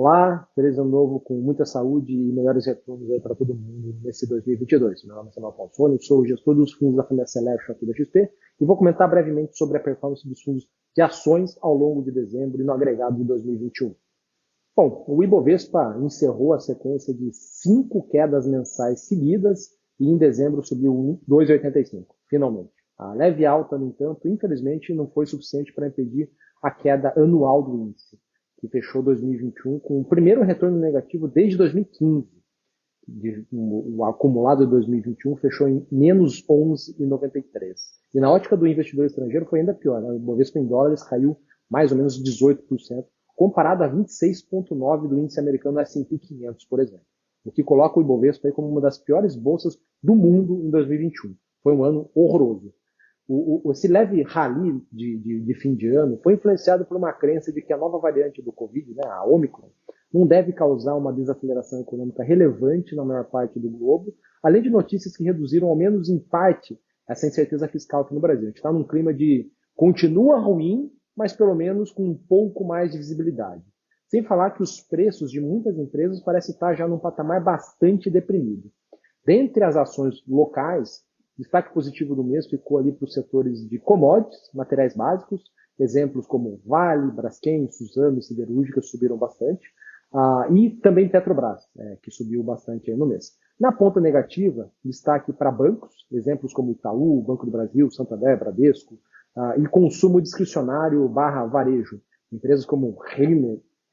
Olá, feliz ano novo com muita saúde e melhores retornos aí para todo mundo nesse 2022. Meu nome é Samuel Falsoni, eu sou o gestor dos fundos da família Selection aqui da XP e vou comentar brevemente sobre a performance dos fundos de ações ao longo de dezembro e no agregado de 2021. Bom, o Ibovespa encerrou a sequência de 5 quedas mensais seguidas e em dezembro subiu 2,85, finalmente. A leve alta, no entanto, infelizmente não foi suficiente para impedir a queda anual do índice, que fechou 2021 com o primeiro retorno negativo desde 2015. O acumulado de 2021 fechou em menos 11,93. E na ótica do investidor estrangeiro foi ainda pior. O Ibovespa em dólares caiu mais ou menos 18%, comparado a 26,9% do índice americano S&P 500, por exemplo. O que coloca o Ibovespa aí como uma das piores bolsas do mundo em 2021. Foi um ano horroroso. Esse leve rally de fim de ano foi influenciado por uma crença de que a nova variante do Covid, né, a Omicron, não deve causar uma desaceleração econômica relevante na maior parte do globo, além de notícias que reduziram, ao menos em parte, essa incerteza fiscal aqui no Brasil. A gente está num clima de continua ruim, mas pelo menos com um pouco mais de visibilidade. Sem falar que os preços de muitas empresas parecem estar já num patamar bastante deprimido. Dentre as ações locais, destaque positivo do mês ficou ali para os setores de commodities, materiais básicos, exemplos como Vale, Braskem, Suzano e Siderúrgicas subiram bastante, e também Petrobras, que subiu bastante aí no mês. Na ponta negativa, destaque para bancos, exemplos como Itaú, Banco do Brasil, Santander, Bradesco, e consumo discricionário / varejo. Empresas como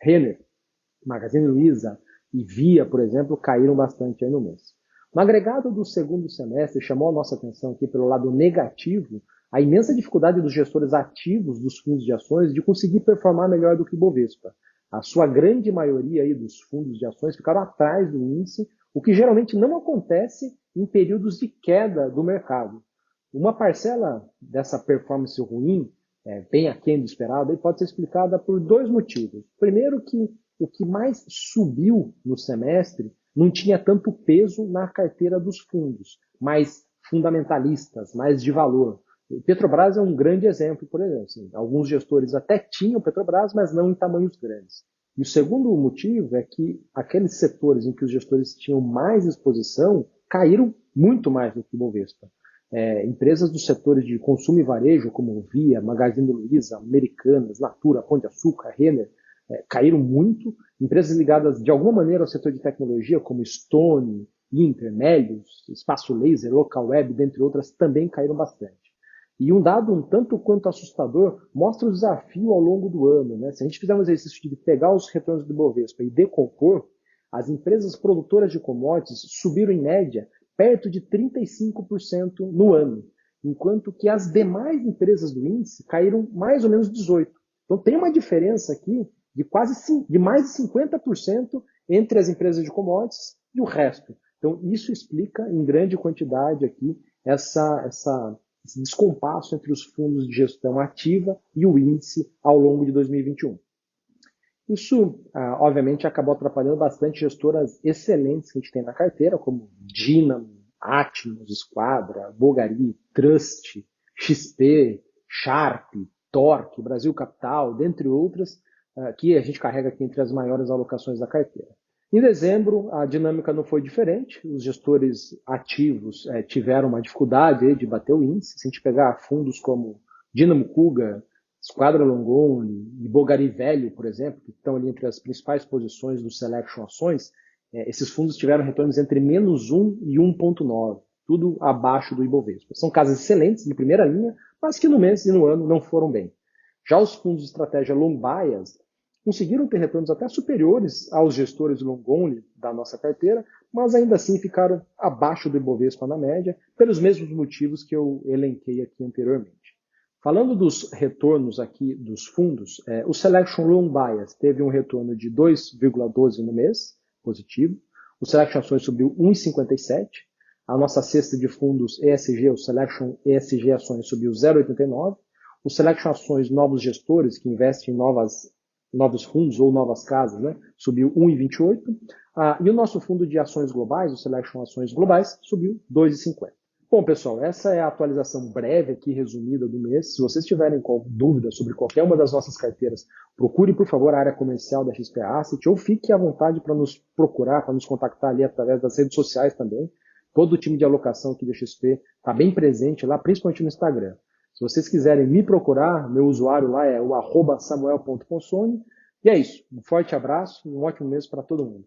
Renner, Magazine Luiza e Via, por exemplo, caíram bastante aí no mês. No agregado do segundo semestre, chamou a nossa atenção aqui pelo lado negativo a imensa dificuldade dos gestores ativos dos fundos de ações de conseguir performar melhor do que o Bovespa. A sua grande maioria aí dos fundos de ações ficaram atrás do índice, o que geralmente não acontece em períodos de queda do mercado. Uma parcela dessa performance ruim, bem aquém do esperado, pode ser explicada por dois motivos. Primeiro, que o que mais subiu no semestre não tinha tanto peso na carteira dos fundos, mais fundamentalistas, mais de valor. Petrobras é um grande exemplo, por exemplo. Assim, alguns gestores até tinham Petrobras, mas não em tamanhos grandes. E o segundo motivo é que aqueles setores em que os gestores tinham mais exposição caíram muito mais do que o Bovespa. Empresas dos setores de consumo e varejo, como Via, Magazine Luiza, Americanas, Natura, Pão de Açúcar, Renner, caíram muito. Empresas ligadas de alguma maneira ao setor de tecnologia, como Stone, Inter, Melius, Espaço Laser, Local Web, dentre outras, também caíram bastante. E um dado um tanto quanto assustador mostra o desafio ao longo do ano. Né? Se a gente fizer um exercício de pegar os retornos do Bovespa e decompor, as empresas produtoras de commodities subiram em média perto de 35% no ano, enquanto que as demais empresas do índice caíram mais ou menos 18%. Então tem uma diferença aqui de mais de 50% entre as empresas de commodities e o resto. Então isso explica em grande quantidade aqui esse descompasso entre os fundos de gestão ativa e o índice ao longo de 2021. Isso, obviamente, acabou atrapalhando bastante gestoras excelentes que a gente tem na carteira, como Dynamo, Atmos, Squadra, Bogari, Trust, XP, Sharp, Torque, Brasil Capital, dentre outras, que a gente carrega aqui entre as maiores alocações da carteira. Em dezembro, a dinâmica não foi diferente. Os gestores ativos tiveram uma dificuldade de bater o índice. Se a gente pegar fundos como Dynamo Cougar, Squadra Longoni e Bogari Velho, por exemplo, que estão ali entre as principais posições do Selection Ações, esses fundos tiveram retornos entre menos 1 e 1,9, tudo abaixo do Ibovespa. São casas excelentes, de primeira linha, mas que no mês e no ano não foram bem. Já os fundos de estratégia long bias conseguiram ter retornos até superiores aos gestores long only da nossa carteira, mas ainda assim ficaram abaixo do Ibovespa na média, pelos mesmos motivos que eu elenquei aqui anteriormente. Falando dos retornos aqui dos fundos, o Selection Long Bias teve um retorno de 2,12 no mês, positivo. O Selection Ações subiu 1,57. A nossa cesta de fundos ESG, o Selection ESG Ações, subiu 0,89. O Selection Ações Novos Gestores, que investem em novos fundos ou novas casas, né, subiu 1,28. E o nosso fundo de ações globais, o Selection Ações Globais, subiu 2,50. Bom, pessoal, essa é a atualização breve aqui, resumida do mês. Se vocês tiverem dúvidas sobre qualquer uma das nossas carteiras, procure, por favor, a área comercial da XP Asset ou fique à vontade para nos procurar, para nos contactar ali através das redes sociais também. Todo o time de alocação aqui da XP está bem presente lá, principalmente no Instagram. Se vocês quiserem me procurar, meu usuário lá é o @samuel.consone. E é isso. Um forte abraço e um ótimo mês para todo mundo.